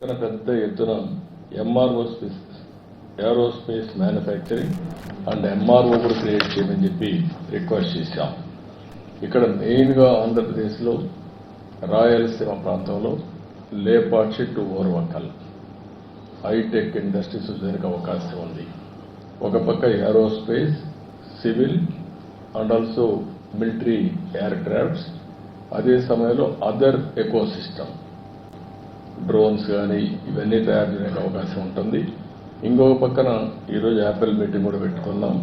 పెద్ద ఎత్తున MRO aerospace manufacturing and MRO కూడా క్రియేట్ చేయమని చెప్పి రిక్వెస్ట్ చేశాం. ఇక్కడ మెయిన్గా ఆంధ్రప్రదేశ్లో రాయలసీమ ప్రాంతంలో Lepakshi to Orvakal hitech industries దానికి అవకాశం ఉంది. ఒక పక్క aerospace, civil and also military aircrafts, అదే సమయంలో అదర్ ఎకో సిస్టమ్ డ్రోన్స్ కానీ ఇవన్నీ తయారు చేయడానికి అవకాశం ఉంటుంది. ఇంకొక పక్కన ఈరోజు యాపిల్ మీటింగ్ కూడా పెట్టుకున్నాం.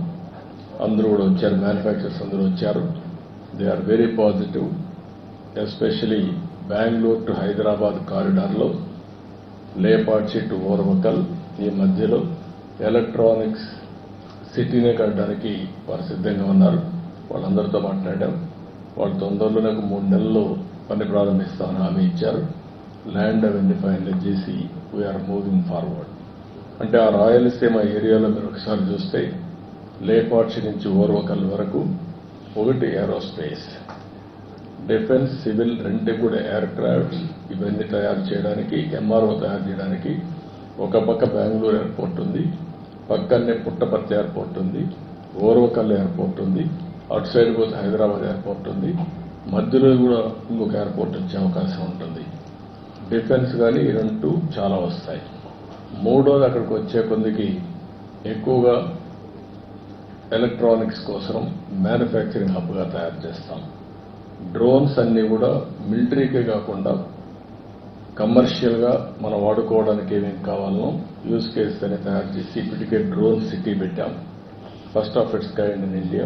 అందరూ కూడా వచ్చారు, మ్యానుఫ్యాక్చరర్స్ అందరూ వచ్చారు. They are very positive. Especially Bengaluru to Hyderabad కారిడార్లో లేపాక్షి టు ఓర్వకల్ ఈ మధ్యలో ఎలక్ట్రానిక్స్ సిటీనే కట్టడానికి వారు సిద్ధంగా ఉన్నారు. వాళ్ళందరితో మాట్లాడాం. వాళ్ళు తొందరలోనే 3 నెలల్లో పని ప్రారంభిస్తామని హామీ ఇచ్చారు. ల్యాండ్ అవన్నీ ఫైనలైజ్ చేసి వీఆర్ మూవింగ్ ఫార్వర్డ్. అంటే ఆ రాయలసీమ ఏరియాలో మీరు ఒకసారి చూస్తే లేపాక్షి నుంచి ఓర్వకల్ వరకు ఒకటి ఏరోస్పేస్, డిఫెన్స్, సివిల్ రెండు కూడా ఎయిర్ క్రాఫ్ట్స్ ఇవన్నీ తయారు చేయడానికి, ఎంఆర్ఓ తయారు చేయడానికి ఒక పక్క బెంగళూరు ఎయిర్పోర్ట్ ఉంది, పక్కనే పుట్టపర్తి ఎయిర్పోర్ట్ ఉంది, ఓర్వకల్ ఎయిర్పోర్ట్ ఉంది, అటు సైడ్ పోతే హైదరాబాద్ ఎయిర్పోర్ట్ ఉంది, మధ్యలో కూడా ఇంకొక ఎయిర్పోర్ట్ వచ్చే అవకాశం ఉంటుంది. డిఫెన్స్ కానీ ఈ రెండు చాలా వస్తాయి. మూడోది అక్కడికి వచ్చే కొందికి ఎక్కువగా ఎలక్ట్రానిక్స్ కోసం మ్యానుఫ్యాక్చరింగ్ హబ్గా తయారు చేస్తాం. డ్రోన్స్ అన్నీ కూడా మిలిటరీకే కాకుండా కమర్షియల్గా మనం వాడుకోవడానికి ఏమేమి కావాలనో యూజ్ కేసెస్ అని తయారు చేసి ఇప్పటికే డ్రోన్ సిటీ పెట్టాం. First of it's kind in India.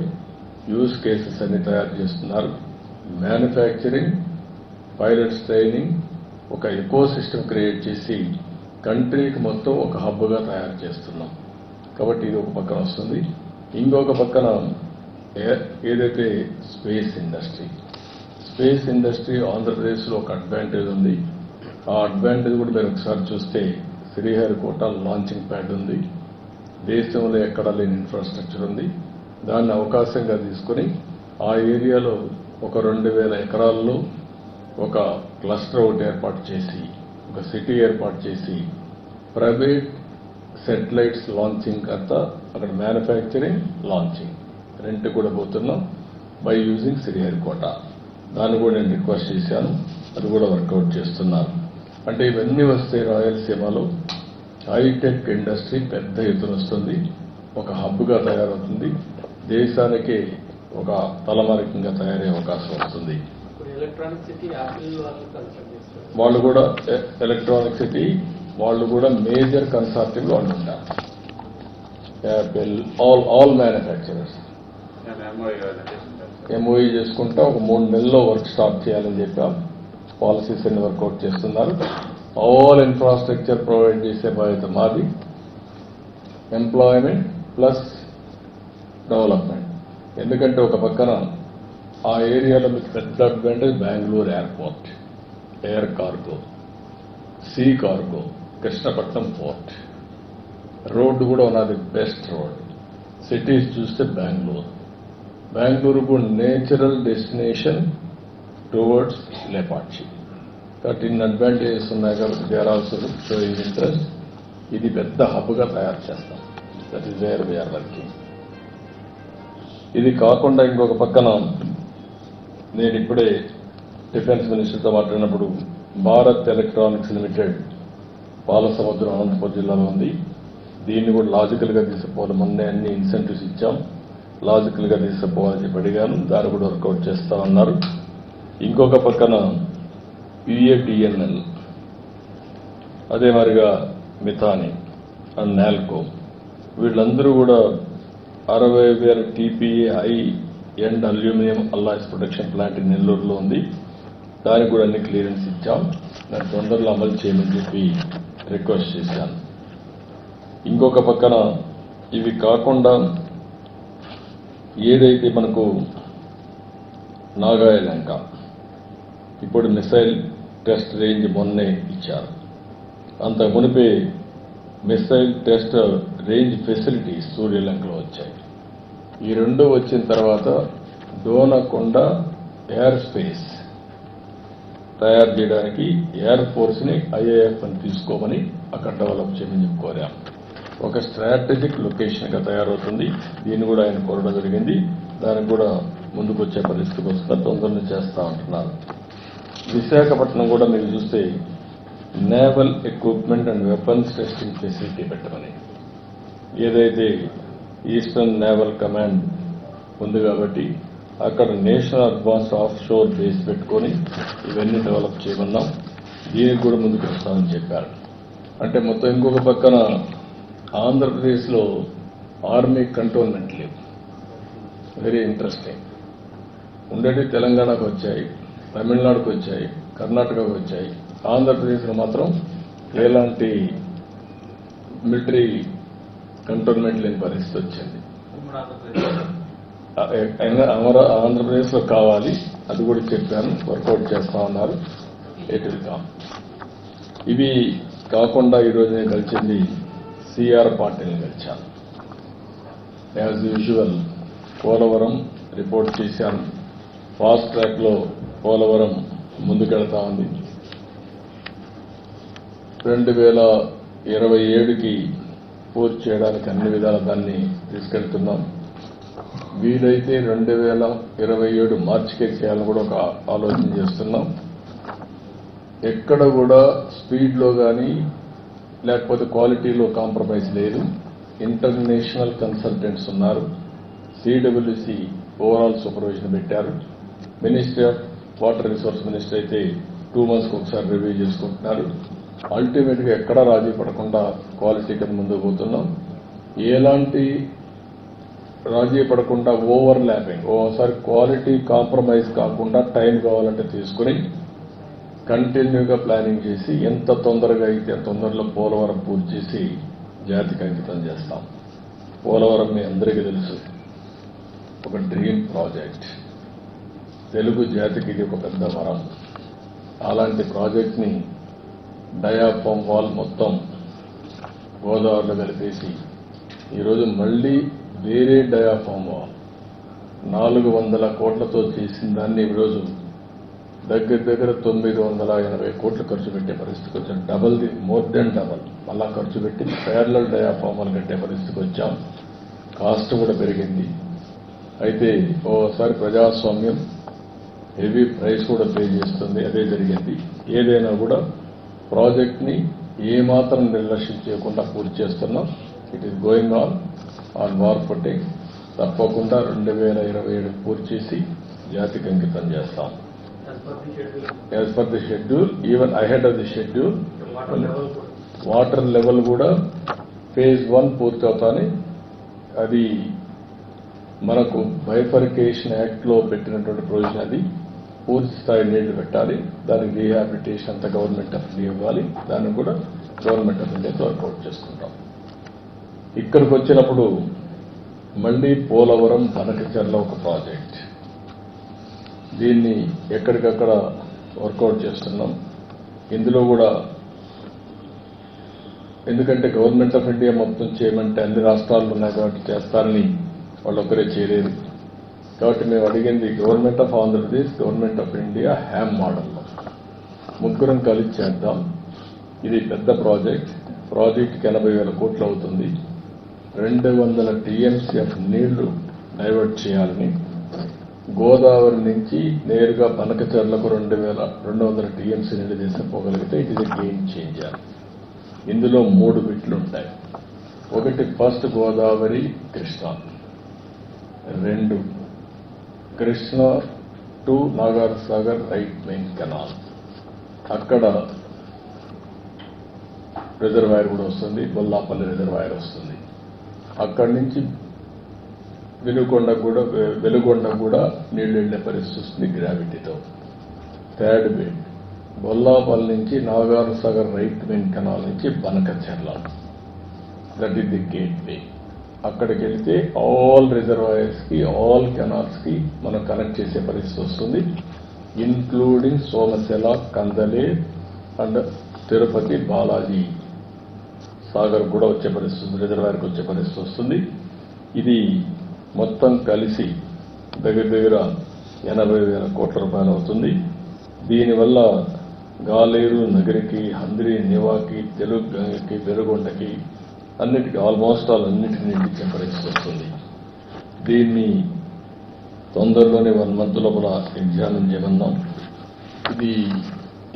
Use cases అన్ని తయారు చేస్తున్నారు. మ్యానుఫ్యాక్చరింగ్, పైలట్స్ ట్రైనింగ్, ఒక ఎకో సిస్టమ్ క్రియేట్ చేసి కంట్రీకి మొత్తం ఒక హబ్గా తయారు చేస్తున్నాం. కాబట్టి ఇది ఒక పక్కన వస్తుంది. ఇంకొక పక్కన ఏదైతే స్పేస్ ఇండస్ట్రీ ఆంధ్రప్రదేశ్లో ఒక అడ్వాంటేజ్ ఉంది. ఆ అడ్వాంటేజ్ కూడా మీరు ఒకసారి చూస్తే శ్రీహరికోట లాంచింగ్ ప్యాడ్ ఉంది. దేశంలో ఎక్కడా లేని ఇన్ఫ్రాస్ట్రక్చర్ ఉంది. దాన్ని అవకాశంగా తీసుకుని ఆ ఏరియాలో ఒక 2000 ఎకరాల్లో ఒక క్లస్టర్ ఒకటి ఏర్పాటు చేసి, ఒక సిటీ ఏర్పాటు చేసి, ప్రైవేట్ సెటిలైట్స్ లాంచింగ్ అంతా అక్కడ మ్యానుఫ్యాక్చరింగ్, లాంచింగ్ రెంట్ కూడా పోతున్నాం బై యూజింగ్ శ్రీహరికోట. దాన్ని కూడా నేను రిక్వెస్ట్ చేశాను, అది కూడా వర్కౌట్ చేస్తున్నారు. అంటే ఇవన్నీ వస్తే రాయలసీమలో హైటెక్ ఇండస్ట్రీ పెద్ద ఎత్తున వస్తుంది, ఒక హబ్గా తయారవుతుంది, దేశానికి ఒక తలమానికంగా తయారయ్యే అవకాశం వస్తుంది. వాళ్ళు కూడా ఎలక్ట్రానిక్ సిటీ వాళ్ళు కూడా మేజర్ కన్సార్టియంలో వాళ్ళు ఉంటారు. యాపిల్ ఆల్ మ్యానుఫ్యాక్చరర్స్ ఎంఓఈ చేసుకుంటా ఒక 3 నెలల్లో వర్క్ స్టార్ట్ చేయాలని చెప్పాం. పాలసీస్ అన్ని వర్కౌట్ చేస్తున్నారు. ఆల్ ఇన్ఫ్రాస్ట్రక్చర్ ప్రొవైడ్ చేసే బాధ్యత మాది. Employment plus development. ఎందుకంటే ఒక పక్కన ఆ ఏరియాలో మీకు పెద్ద advantage Bengaluru airport, air cargo, see cargo, Krishnapatnam port, road కూడా ఉన్నది బెస్ట్ రోడ్. సిటీస్ చూస్తే బెంగళూరుకు నేచురల్ డెస్టినేషన్ టువర్డ్స్ లేపాక్షి. కాబట్టి ఇన్ని అడ్వాంటేజెస్ ఉన్నాయి కాబట్టి they are also showing interest. ఇది పెద్ద హబ్గా తయారు చేస్తాం. That is where we are working. ఇది కాకుండా ఇంకొక పక్కన నేను ఇప్పుడే డిఫెన్స్ మినిస్టర్తో మాట్లాడినప్పుడు భారత్ ఎలక్ట్రానిక్స్ లిమిటెడ్ పాలసముద్రం అనంతపురం జిల్లాలో ఉంది. దీన్ని కూడా లాజికల్గా తీసుకుపోవాలి. మొన్నే అన్ని ఇన్సెంటివ్స్ ఇచ్చాం, లాజికల్గా తీసుకుపోవాలని చెప్పి అడిగాను. దాన్ని కూడా వర్కౌట్ చేస్తామన్నారు. ఇంకొక పక్కన యుఏటిఎన్ఎల్, అదే మరిగా మిథాని అండ్ నాల్కో, వీళ్ళందరూ కూడా 60,000 TPA high end aluminium alloys production plant నెల్లూరులో ఉంది. దానికి కూడా అన్ని క్లియరెన్స్ ఇచ్చాం. దాన్ని తొందరలో అమలు చేయమని చెప్పి రిక్వెస్ట్ చేశాను. ఇంకొక పక్కన ఇవి కాకుండా ఏదైతే మనకు నాగాయలంక ఇప్పుడు మిసైల్ టెస్ట్ రేంజ్ మొన్నే ఇచ్చారు. అంత మునిపే మిసైల్ టెస్ట్ రేంజ్ ఫెసిలిటీస్ సూర్యలంకలో వచ్చాయి. ఈ రెండు వచ్చిన తర్వాత డోనకొండ ఎయిర్ స్పేస్ తయారు చేయడానికి ఎయిర్ ఫోర్స్ని ఐఏఎఫ్ అని తీసుకోమని అక్కడ డెవలప్ చేయమని కోరాం. ఒక స్ట్రాటజిక్ లొకేషన్గా తయారవుతుంది. దీన్ని కూడా ఆయన కోరడం జరిగింది. దానికి కూడా ముందుకు వచ్చే పరిస్థితికి వస్తున్నారు. తొందరగా చేస్తా ఉంటున్నారు. విశాఖపట్నం కూడా మీరు చూస్తే naval equipment and weapons testing facility పెట్టమని, ఏదైతే ఈస్టర్న్ నేవల్ కమాండ్ ఉంది కాబట్టి అక్కడ national advance of sure base పెట్టుకొని ఇవన్నీ డెవలప్ చేయమన్నాం. దీనికి కూడా ముందుకు వస్తామని చెప్పారు. అంటే మొత్తం ఇంకొక పక్కన ఆంధ్రప్రదేశ్లో ఆర్మీ కంటోన్మెంట్ లేవు. Very interesting. ఉండేవి తెలంగాణకు వచ్చాయి, తమిళనాడుకు వచ్చాయి, కర్ణాటకకు వచ్చాయి. ఆంధ్రప్రదేశ్లో మాత్రం ఎలాంటి మిలిటరీ కంటోన్మెంట్ లేని పరిస్థితి వచ్చింది. ఆంధ్రప్రదేశ్లో కావాలి, అది కూడా చెప్పాను, వర్కౌట్ చేస్తా ఉన్నారు. ఇవి కాకుండా ఈరోజు నేను కలిసింది సిఆర్ పార్టీని కలిశాను. యాజ్ యూజువల్ పోలవరం రిపోర్ట్ చేశాను. ఫాస్ట్ ట్రాక్లో పోలవరం ముందుకెళ్తా ఉంది. 2027కి పూర్తి చేయడానికి అన్ని విధాల దాన్ని తీసుకెళ్తున్నాం. వీలైతే 2027 మార్చికే చేయాలని కూడా ఒక ఆలోచన చేస్తున్నాం. ఎక్కడ కూడా స్పీడ్లో కానీ లేకపోతే క్వాలిటీలో కాంప్రమైజ్ లేదు. ఇంటర్నేషనల్ కన్సల్టెంట్స్ ఉన్నారు. సిడబ్ల్యూసి ఓవరాల్ సూపర్విజన్ పెట్టారు. Ministry of water resource minister అయితే 2 monthsకి ఒకసారి రివ్యూ చేసుకుంటున్నారు. అల్టిమేట్గా ఎక్కడా రాజీ పడకుండా క్వాలిటీ కింద ముందుకు పోతున్నాం. ఎలాంటి రాజీ పడకుండా ఓవర్ ల్యాపింగ్, ఓసారి క్వాలిటీ కాంప్రమైజ్ కాకుండా టైం కావాలంటే తీసుకుని కంటిన్యూగా ప్లానింగ్ చేసి ఎంత తొందరగా అయితే తొందరలో పోలవరం పూర్తి చేసి జాతికి అంకితం చేస్తాం. పోలవరం మీ అందరికీ తెలుసు, ఒక డ్రీమ్ ప్రాజెక్ట్. తెలుగు జాతికి ఇది ఒక పెద్ద వరం. అలాంటి ప్రాజెక్ట్ని డయాఫామ్ వాల్ మొత్తం గోదావరిలో కలిపేసి ఈరోజు మళ్లీ వేరే డయాఫామ్ వాల్ 400 కోట్లతో చేసిన దాన్ని ఈరోజు దగ్గర 980 కోట్లు ఖర్చు పెట్టే పరిస్థితికి వచ్చాం. మోర్ దెన్ డబల్ మళ్ళా ఖర్చు పెట్టి ప్యారలల్ డయాఫామ్ వాల్ కట్టే పరిస్థితికి వచ్చాం. కాస్ట్ కూడా పెరిగింది. అయితే ఓసారి ప్రజాస్వామ్యం హెవీ ప్రైస్ కూడా పే చేస్తుంది. అదే జరిగింది. ఏదైనా కూడా ప్రాజెక్ట్ని ఏమాత్రం నిర్లక్ష్యం చేయకుండా పూర్తి చేస్తున్నాం. It is going on war footing. తప్పకుండా 2027 పూర్తి చేసి జాతికి అంకితం చేస్తాం. As per the schedule, even ahead of the schedule. Water level కూడా ఫేజ్ 1 పూర్తి అవుతాని అది మనకు బైఫర్కేషన్ యాక్ట్లో పెట్టినటువంటి ప్రొవిజన్. అది పూర్తి స్థాయి నీళ్లు పెట్టాలి. దానికి రీహాబిలిటేషన్ అంతా గవర్నమెంట్ ఆఫ్ ఇండియా ఇవ్వాలి. దాన్ని కూడా గవర్నమెంట్ ఆఫ్ ఇండియాతో వర్కౌట్ చేసుకుంటాం. ఇక్కడికి వచ్చినప్పుడు మళ్లీ పోలవరం బనకచెర్ల ఒక ప్రాజెక్ట్. దీన్ని ఎక్కడికక్కడ వర్కౌట్ చేస్తున్నాం. ఇందులో కూడా ఎందుకంటే గవర్నమెంట్ ఆఫ్ ఇండియా మొత్తం చేయమంటే అన్ని రాష్ట్రాలు ఉన్నాయి కాబట్టి చేస్తారని వాళ్ళు ఒకరే చేయలేరు. కాబట్టి మేము అడిగింది government of Andhra Pradesh, government of India Ham మోడల్లో ముగ్గురం కలిసి చేద్దాం. ఇది పెద్ద ప్రాజెక్ట్. ప్రాజెక్ట్కి 80,000 కోట్లు అవుతుంది. 200 TMCF నీళ్లు డైవర్ట్ చేయాలని, గోదావరి నుంచి నేరుగా బనకచెర్లకు 200 TMC నీళ్లు తీసుకుపోగలిగితే it is a game changer. ఇందులో 3 బిట్లు ఉంటాయి. ఒకటి first Godavari Krishna, 2 Krishna to Nagar Sagar right main canal. అక్కడ రిజర్వాయర్ కూడా వస్తుంది, బొల్లాపల్లి రిజర్వాయర్ వస్తుంది. అక్కడి నుంచి వెలుగొండ కూడా నీళ్లు వెళ్లే పరిస్థితి వస్తుంది గ్రావిటీతో. థర్డ్ బిట్ బొల్లాపల్లి నుంచి Nagar Sagar right main canal నుంచి Banakacherla. That is the gateway. అక్కడికి వెళ్తే ఆల్ రిజర్వాయర్స్ కి, ఆల్ కెనాల్స్ కి మనం కనెక్ట్ చేసే పరిస్థితి వస్తుంది. ఇన్క్లూడింగ్ సోమశెల, కందలే అండ్ తిరుపతి బాలాజీ సాగర్ కూడా వచ్చే పరిస్థితి, రిజర్వాయర్కి వచ్చే పరిస్థితి వస్తుంది. ఇది మొత్తం కలిసి దగ్గర 80,000 కోట్ల రూపాయలు అవుతుంది. దీనివల్ల గాలేరు నగరికి, హంద్రి నివాకి, తెలుగు గంగకి, వెలుగొండకి అన్నిటికీ ఆల్మోస్ట్ అన్నిటిని నిండించే పరిస్థితి వస్తుంది. దీన్ని తొందరలోనే 1 month లోపల ఎగ్జామిన్ చేయమన్నాం. ఇది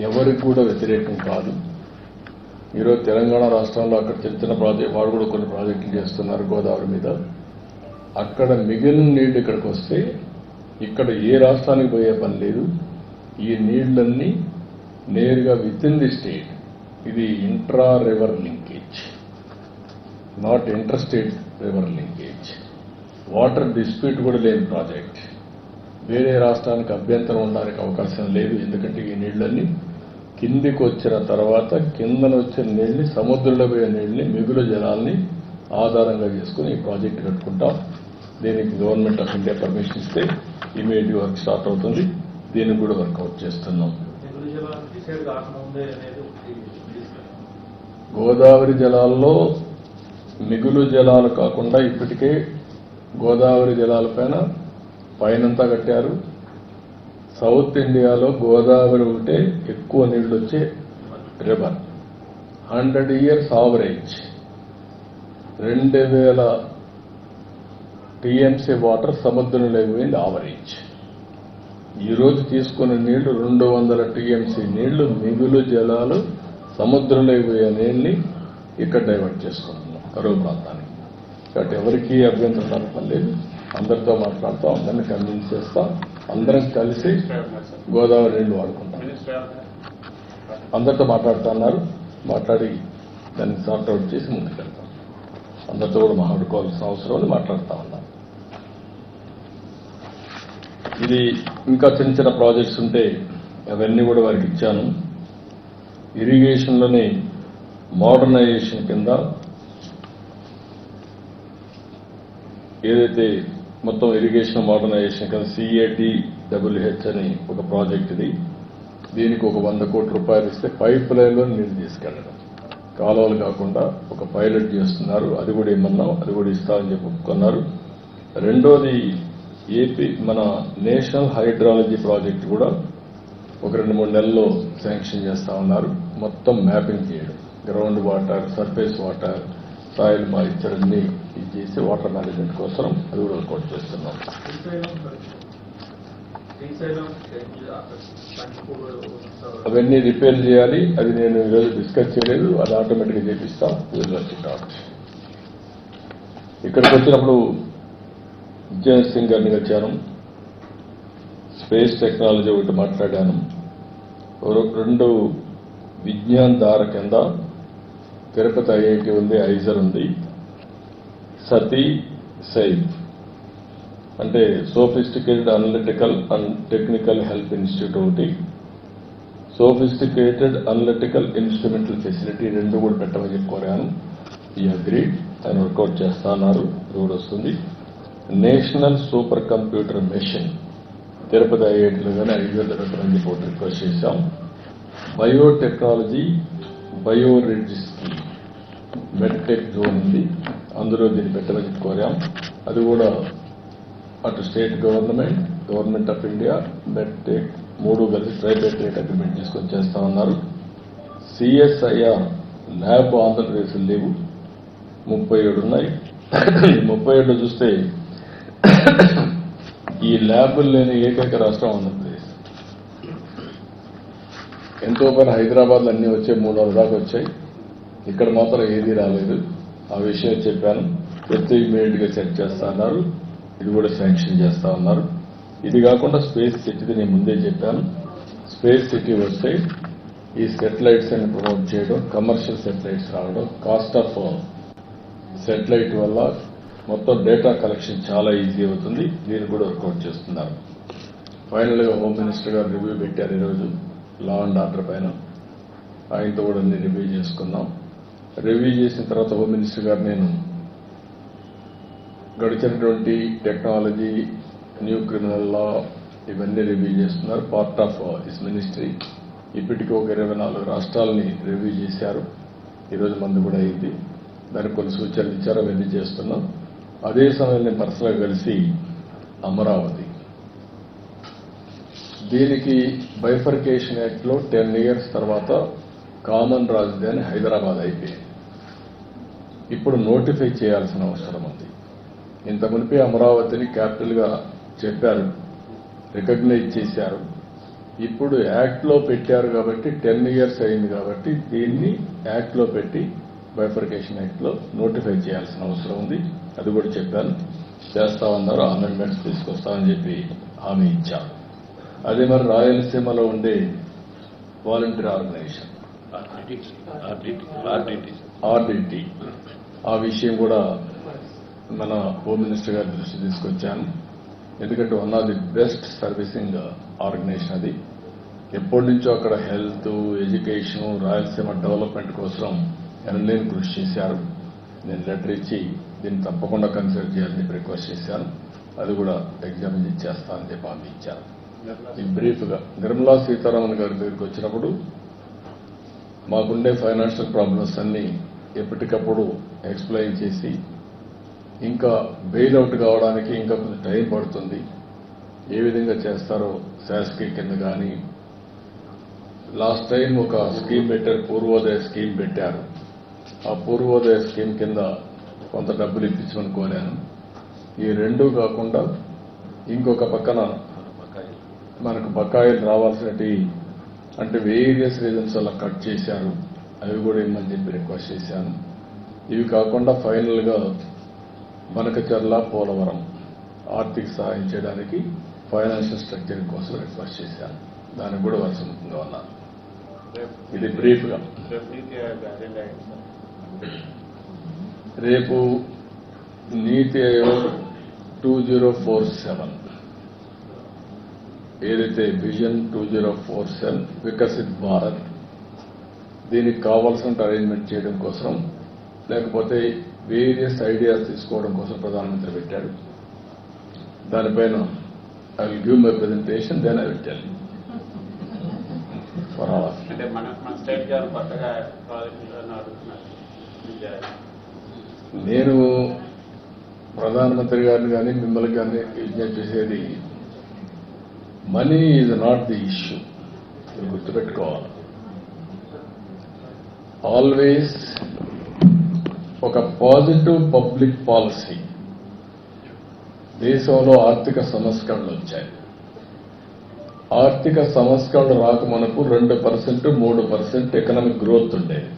ఎవరికి కూడా వ్యతిరేకం కాదు. ఈరోజు తెలంగాణ రాష్ట్రంలో అక్కడ చిన్న ప్రాజెక్ట్ వాడు కూడా కొన్ని ప్రాజెక్టులు చేస్తున్నారు గోదావరి మీద. అక్కడ మిగిలిన నీళ్లు ఇక్కడికి వస్తే ఇక్కడ ఏ రాష్ట్రానికి పోయే పని లేదు. ఈ నీళ్లన్నీ నేరుగా విత్ ఇన్ ది స్టేట్. ఇది intra river linkage, not inter state river linkage. Water dispute కూడా లేని ప్రాజెక్ట్. వేరే రాష్ట్రానికి అభ్యంతరం ఉండడానికి అవకాశం లేదు. ఎందుకంటే ఈ నీళ్లన్నీ కిందికి వచ్చిన తర్వాత కిందన వచ్చిన నీళ్ళని, సముద్రంలో పోయే నీళ్ళని, మిగులు జలాల్ని ఆధారంగా చేసుకుని ఈ ప్రాజెక్ట్ కట్టుకుంటాం. దీనికి గవర్నమెంట్ ఆఫ్ ఇండియా పర్మిషన్ ఇస్తే ఇమీడియట్ వర్క్ స్టార్ట్ అవుతుంది. దీన్ని కూడా వర్కౌట్ చేస్తున్నాం. గోదావరి జలాల్లో మిగులు జలాలు కాకుండా ఇప్పటికే గోదావరి జలాలపైన పైనంతా కట్టారు. సౌత్ ఇండియాలో గోదావరి ఉంటే ఎక్కువ నీళ్లు వచ్చే river. 100 years average 2000 TMC water సముద్రంలో పోయింది ఆవరేజ్. ఈరోజు తీసుకున్న నీళ్లు 200 TMC నీళ్లు, మిగులు జలాలు సముద్రంలో పోయే నీళ్ళని ఇక్కడ డైవర్ట్ చేసుకుంటున్నాం కరువు ప్రాంతానికి. కాబట్టి ఎవరికీ అభ్యంతరం కలగడం లేదు. అందరితో మాట్లాడతాం, అందరినీ కన్విన్స్ చేస్తాం. అందరం కలిసి గోదావరి నీళ్లు వాడుకుంటాం. అందరితో మాట్లాడుతున్నారు. మాట్లాడి దాన్ని సార్ట్అవుట్ చేసి ముందుకెళ్తాం. అందరితో కూడా మాట్లాడుకోవాల్సిన అవసరం అని మాట్లాడుతూ ఉన్నాం. ఇది ఇంకా చిన్న ప్రాజెక్ట్స్ ఉంటే అవన్నీ కూడా వారికి ఇచ్చాను. ఇరిగేషన్లోనే మోడర్నైజేషన్ కింద ఏదైతే మొత్తం ఇరిగేషన్ మోడర్నైజేషన్ కింద CATWH అని ఒక ప్రాజెక్ట్ ఇది. దీనికి ఒక 100 కోట్ల రూపాయలు ఇస్తే పైప్ లైన్లో నీళ్లు తీసుకెళ్ళడం, కాలువలు కాకుండా ఒక పైలట్ చేస్తున్నారు. అది కూడా ఏమన్నాం, అది కూడా ఇస్తామని చెప్పుకున్నారు. రెండోది ఏపీ మన నేషనల్ హైడ్రాలజీ ప్రాజెక్ట్ కూడా ఒక 2-3 నెలల్లో శాంక్షన్ చేస్తా ఉన్నారు. మొత్తం మ్యాపింగ్ చేయడం, ground water, surface water, soil moisture అన్ని ఇది చేసి వాటర్ మేనేజ్మెంట్ కోసం అది కూడా వర్కౌట్ చేస్తున్నాం. అవన్నీ రిపేర్ చేయాలి. అది నేను ఈరోజు డిస్కస్ చేయలేదు. అది ఆటోమేటిక్గా చేపిస్తాం. ఇక్కడికి వచ్చినప్పుడు విజయ్ సింగ్ గారిని వచ్చాను. స్పేస్ టెక్నాలజీ ఒకటి మాట్లాడాను. 2 విజ్ఞాన్ ధార కింద తిరుపతి IIT ఉంది, ఐజర్ ఉంది, సతీ సైఫ్ అంటే sophisticated analytical and technical help institute ఒకటి, సోఫిస్టికేటెడ్ అనలిటికల్ ఇన్స్ట్రుమెంటల్ ఫెసిలిటీ 2 కూడా పెట్టమని చెప్పి కోరాను. ఈ అగ్రీడ్ ఆయన వర్కౌట్ చేస్తా అన్నారు. ఇది కూడా వస్తుంది. National super computer machine Tirupati IITలో కానీ ఐజర్లో పెట్టమని చెప్పి ఒకటి రిక్వెస్ట్ చేశాం. Biotechnology bioridge scheme medtech zone ఉంది, అందులో దీన్ని పెట్టమని కోరాం. అది కూడా అటు state government, government of India, medtech 3 కలిసి ట్రైబెటరేట్ అగ్రిమెంట్ తీసుకొని చేస్తా ఉన్నారు. CSIR ల్యాబ్ ఆంధ్రప్రదేశ్ లేవు, 37 ఉన్నాయి. 37 చూస్తే ఈ ల్యాబులు లేని ఏకైక రాష్ట్రం ఆంధ్రప్రదేశ్. ఎంతో పని హైదరాబాద్లో అన్నీ వచ్చాయి, 300 దాకా వచ్చాయి. ఇక్కడ మాత్రం ఏదీ రాలేదు. ఆ విషయం చెప్పాను. ప్రతి ఇమీడియట్గా సెట్ చేస్తా అన్నారు. ఇది కూడా శాంక్షన్ చేస్తా ఉన్నారు. ఇది కాకుండా స్పేస్ సిటీది నేను ముందే చెప్పాను. స్పేస్ సిటీ వస్తే ఈ సెటిలైట్స్ అని ప్రమోట్ చేయడం, కమర్షియల్ సెటిలైట్స్ రావడం, కాస్ట్ ఆఫ్ సెటిలైట్ వల్ల మొత్తం డేటా కలెక్షన్ చాలా ఈజీ అవుతుంది. దీన్ని కూడా వర్కౌట్ చేస్తున్నారు. ఫైనల్గా హోమ్ మినిస్టర్ గారు రివ్యూ పెట్టారు ఈరోజు లా అండ్ ఆర్డర్ పైన. ఆయనతో కూడా అన్ని రివ్యూ చేసుకున్నాం. రివ్యూ చేసిన తర్వాత హోమ్ మినిస్టర్ గారు నేను గడిచినటువంటి టెక్నాలజీ, న్యూ క్రిమినల్ లా ఇవన్నీ రివ్యూ చేస్తున్నారు. Part of this ministry. ఇప్పటికీ ఒక 24 రాష్ట్రాలని రివ్యూ చేశారు. ఈరోజు మంది కూడా అయింది. దానికి కొన్ని సూచనలు ఇచ్చారు, అవన్నీ చేస్తున్నాం. అదే సమయంలో నేను పర్సనల్గా కలిసి అమరావతి దీనికి బైఫర్కేషన్ యాక్ట్లో 10 years తర్వాత కామన్ రాజధాని హైదరాబాద్ అయిపోయింది. ఇప్పుడు నోటిఫై చేయాల్సిన అవసరం ఉంది. ఇంత మునిపే అమరావతిని క్యాపిటల్గా చెప్పారు, రికగ్నైజ్ చేశారు. ఇప్పుడు యాక్ట్లో పెట్టారు కాబట్టి 10 years అయింది కాబట్టి దీన్ని యాక్ట్లో పెట్టి బైఫర్కేషన్ యాక్ట్లో నోటిఫై చేయాల్సిన అవసరం ఉంది. అది కూడా చెప్పాను, చేస్తామన్నారు. అమెండ్మెంట్స్ తీసుకొస్తామని చెప్పి హామీ ఇచ్చారు. అదే మరి రాయలసీమలో ఉండే వాలంటీర్ ఆర్గనైజేషన్ ఆర్డిటి, ఆ విషయం కూడా మన హోమ్ మినిస్టర్ గారి దృష్టి తీసుకొచ్చాను. ఎందుకంటే one of the best servicing organisation అది. ఎప్పటి నుంచో అక్కడ హెల్త్, ఎడ్యుకేషన్, రాయలసీమ డెవలప్మెంట్ కోసం ఎనలేని కృషి చేశారు. నేను లెటర్ ఇచ్చి దీన్ని తప్పకుండా కన్సిడర్ చేయాలని చెప్పి రిక్వెస్ట్ చేశాను. అది కూడా ఎగ్జామిన్ చేస్తానని చెప్పి హామీ ఇచ్చాను. ఈ బ్రీఫ్గా నిర్మలా సీతారామన్ గారి దగ్గరికి వచ్చినప్పుడు మాకుండే ఫైనాన్షియల్ ప్రాబ్లమ్స్ అన్ని ఎప్పటికప్పుడు ఎక్స్ప్లెయిన్ చేసి, ఇంకా బెయిల్అవుట్ కావడానికి ఇంకా కొంచెం టైం పడుతుంది, ఏ విధంగా చేస్తారో శాసకి కింద కానీ, లాస్ట్ టైం ఒక స్కీమ్ పెట్టారు, పూర్వోదయ స్కీమ్ పెట్టారు. ఆ పూర్వోదయ స్కీమ్ కింద కొంత డబ్బులు ఇప్పించమని కోరాను. ఈ రెండూ కాకుండా ఇంకొక పక్కన మనకు బకాయిలు రావాల్సినవి అంటే వేరియస్ రీజన్స్ అలా కట్ చేశారు, అవి కూడా ఇమ్మని చెప్పి రిక్వెస్ట్ చేశాను. ఇవి కాకుండా ఫైనల్గా బనకచర్ల, పోలవరం ఆర్థిక సహాయం చేయడానికి ఫైనాన్షియల్ స్ట్రక్చరింగ్ కోసం రిక్వెస్ట్ చేశాను. దానికి కూడా వర్షముఖంగా ఉన్నాను. ఇది బ్రీఫ్గా. రేపు నీతి ఆయోగ్ 2047 ఏదైతే విజన్ 2047 వికసిత్ భారత్, దీనికి కావాల్సిన అరేంజ్మెంట్ చేయడం కోసం, లేకపోతే వేరియస్ ఐడియాస్ తీసుకోవడం కోసం ప్రధానమంత్రి పెట్టాడు. దానిపైన I will give my presentation, then I will tell you for all. అంటే మన స్టేట్ గారు కొత్తగా ప్రాజెక్టులను అడుగుతున్నారు. నేను ప్రధానమంత్రి గారిని కానీ మిమ్మల్ని కానీ విజ్ఞప్తి చేసేది, money is not the issue. మీరు గుర్తుపెట్టుకోవాలి. ఆల్వేస్ ఒక పాజిటివ్ పబ్లిక్ పాలసీ. దేశంలో ఆర్థిక సంస్కరణలు వచ్చాయి. ఆర్థిక సంస్కరణలు రాకమునకు 2%, 3% ఎకనామిక్ గ్రోత్ ఉండేది.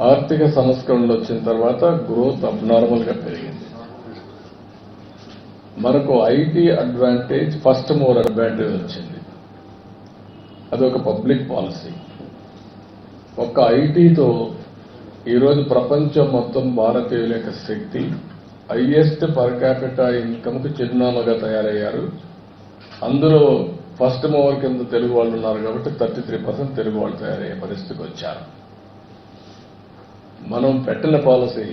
ఆర్థిక సంస్కరణలు వచ్చిన తర్వాత గ్రోత్ అబ్నార్మల్ గా పెరిగింది. మనకు IT advantage, first mover advantage వచ్చింది. అదొక పబ్లిక్ పాలసీ. ఒక్క ఐటీతో ఈరోజు ప్రపంచం మొత్తం భారతీయుల యొక్క శక్తి, హైయెస్ట్ పర్ క్యాపిటల్ ఇన్కమ్కు చిరునామాగా తయారయ్యారు. అందులో ఫస్ట్ మూవర్ కింద తెలుగు వాళ్ళు ఉన్నారు కాబట్టి 33% తెలుగు వాళ్ళు తయారయ్యే పరిస్థితికి వచ్చారు. మనం పెట్టిన policy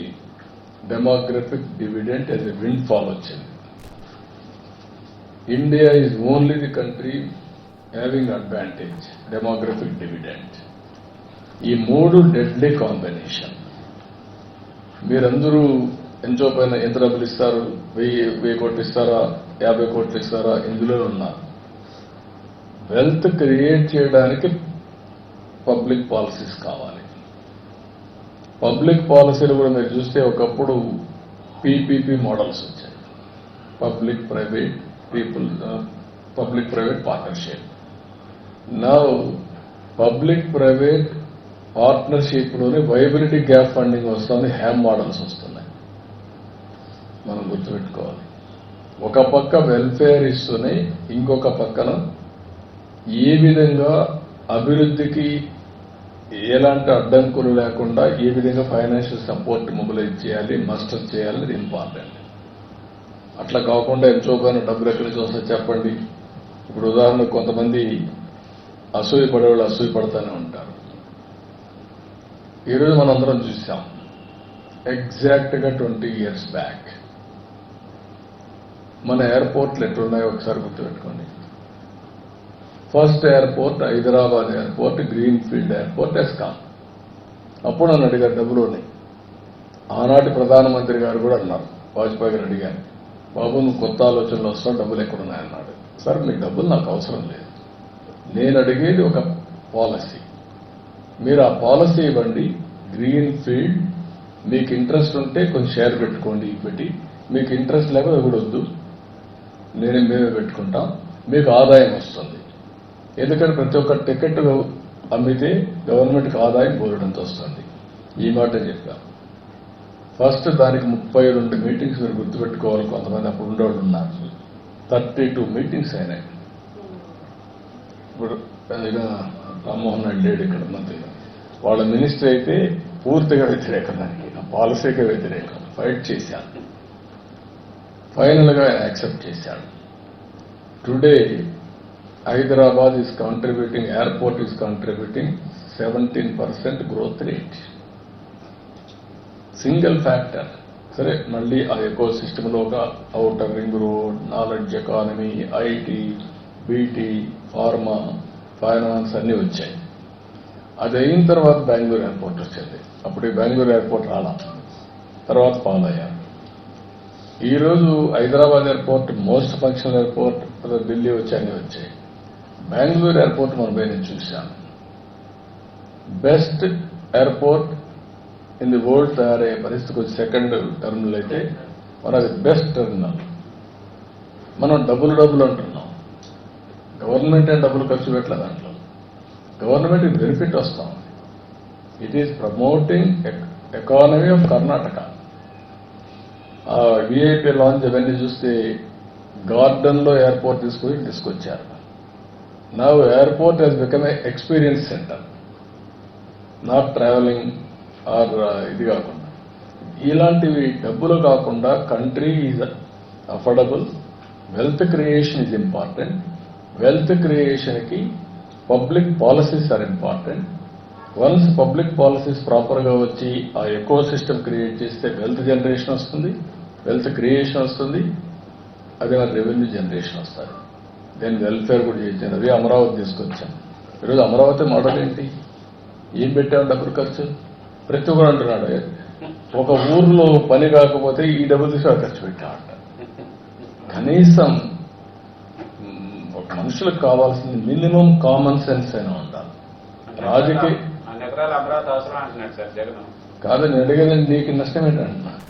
demographic dividend as a windfall వచ్చింది. India is only the country having advantage, demographic dividend. ఈ మూడు డెడ్లీ కాంబినేషన్. మీరందరూ ఎంతో పైన ఎంత డబ్బులు ఇస్తారు, 1000 కోట్లు ఇస్తారా, 50 కోట్లు ఇస్తారా, ఇందులో ఉన్నారు. వెల్త్ క్రియేట్ చేయడానికి పబ్లిక్ పాలసీస్ కావాలి. పబ్లిక్ పాలసీలు కూడా మీరు చూస్తే ఒకప్పుడు పీపీపీ మోడల్స్ వచ్చాయి, public private partnership. Now public private partnership లోనే వైబిలిటీ గ్యాప్ ఫండింగ్ వస్తుంది, హ్యామ్ మోడల్స్ వస్తున్నాయి. మనం గుర్తుపెట్టుకోవాలి. ఒక పక్క వెల్ఫేర్ ఇస్తూనే ఇంకొక పక్కన ఏ విధంగా అభివృద్ధికి ఎలాంటి అడ్డంకులు లేకుండా ఏ విధంగా ఫైనాన్షియల్ సపోర్ట్ మొబిలైజ్ చేయాలి, మస్టర్ చేయాలి, ఇంపార్టెంట్. అట్లా కాకుండా ఎంచోగానే డబ్బులు ఎక్కడి నుంచి వస్తాయి చెప్పండి. ఇప్పుడు ఉదాహరణకు కొంతమంది అసూయ పడేవాళ్ళు అసూయ పడతానే ఉంటారు. ఈరోజు మనందరం చూసాం, ఎగ్జాక్ట్గా 20 years బ్యాక్ మన ఎయిర్పోర్ట్లు ఎట్లున్నాయో ఒకసారి గుర్తుపెట్టుకోండి. First airport Hyderabad airport, green field airport, ఎస్కాం. అప్పుడు నన్ను అడిగారు డబ్బులు ఉన్నాయి. ఆనాటి ప్రధానమంత్రి గారు కూడా అన్నారు, వాజ్పేయి గారు అడిగారు, బాబు నువ్వు కొత్త ఆలోచనలు వస్తావు, డబ్బులు ఎక్కడున్నాయన్నాడు. సార్ మీ డబ్బులు నాకు అవసరం లేదు, నేను అడిగేది ఒక పాలసీ. మీరు ఆ పాలసీ ఇవ్వండి. గ్రీన్ ఫీల్డ్ మీకు ఇంట్రెస్ట్ ఉంటే కొంచెం షేర్ పెట్టుకోండి ఈక్విటీ, మీకు ఇంట్రెస్ట్ లేకపోతే కూడా వద్దు, మేమే పెట్టుకుంటాం, మీకు ఆదాయం వస్తుంది. ఎందుకంటే ప్రతి ఒక్క టికెట్ అమ్మితే గవర్నమెంట్కి ఆదాయం బోలెడంత వస్తుంది. ఈ మాట చెప్పాం. ఫస్ట్ దానికి 32 మీటింగ్స్ మీరు గుర్తుపెట్టుకోవాలి. కొంతమంది అప్పుడు ఉండేవాళ్ళు ఉన్నారు. 32 మీటింగ్స్ అయినాయి. ఇప్పుడు రామ్మోహన్ రెడ్డి లేడు ఇక్కడ మంత్రిగా, వాళ్ళ మినిస్టర్ అయితే పూర్తిగా వ్యతిరేకం, దానికి పాలసీగా వ్యతిరేకం. ఫైట్ చేశాను, ఫైనల్గా ఆయన యాక్సెప్ట్ చేశాడు. Today Hyderabad is contributing, airport is contributing 17% growth rate. Single factor. సరే, మళ్ళీ ఆ ఎకో సిస్టంలో ఒక outer ring road, knowledge economy, IT, BT, pharma, finance అన్నీ వచ్చాయి. అది అయిన తర్వాత బెంగళూరు ఎయిర్పోర్ట్ వచ్చింది. అప్పుడు ఈ బెంగళూరు ఎయిర్పోర్ట్ రాలా, తర్వాత ఫాలో అయ్యారు. ఈరోజు Hyderabad airport most functional airport, Delhi వచ్చి అన్నీ వచ్చాయి. బెంగళూరు ఎయిర్పోర్ట్ మనం పోయి నేను చూశాను. Best airport in the world తయారయ్యే పరిస్థితికి వచ్చి సెకండ్ టర్మినల్ అయితే మనది బెస్ట్ టర్మినల్. మనం డబ్బులు అంటున్నాం, గవర్నమెంట్ డబ్బులు ఖర్చు పెట్టలే. దాంట్లో గవర్నమెంట్ బెనిఫిట్ వస్తాం. It is promoting economy of Karnataka. VIP launch అవన్నీ చూస్తే గార్డెన్లో ఎయిర్పోర్ట్ తీసుకొచ్చారు. నా airport has become a experience centre, not travelling or ఇది కాకుండా. ఇలాంటివి డబ్బులు కాకుండా country is affordable. Wealth creation is important. Wealth క్రియేషన్కి public policies are important. Once public policies ప్రాపర్గా వచ్చి ఆ ఎకో సిస్టమ్ క్రియేట్ చేస్తే వెల్త్ జనరేషన్ వస్తుంది, వెల్త్ క్రియేషన్ వస్తుంది, అదే మరి రెవెన్యూ జనరేషన్ వస్తుంది. దెన్ వెల్ఫేర్ కూడా చేయించాను. అదే అమరావతి తీసుకొచ్చాం. ఈరోజు అమరావతి మోడల్ ఏంటి? ఏం పెట్టాము డబ్బులు ఖర్చు? ప్రతి ఒక్కరు అంటున్నాడు, ఒక ఊర్లో పని కాకపోతే ఈ డబ్బులు తీసుకు ఖర్చు పెట్టామంట. కనీసం ఒక మనుషులకు కావాల్సింది మినిమం కామన్ సెన్స్ అయినా ఉండాలి. రాజకీయ అన్ని ఎకరాలు అమరావతి అవసరం అంటున్నాడు సార్ జగన్. కాదని అడిగేదండి, నీకు నష్టం ఏంటంటున్నా.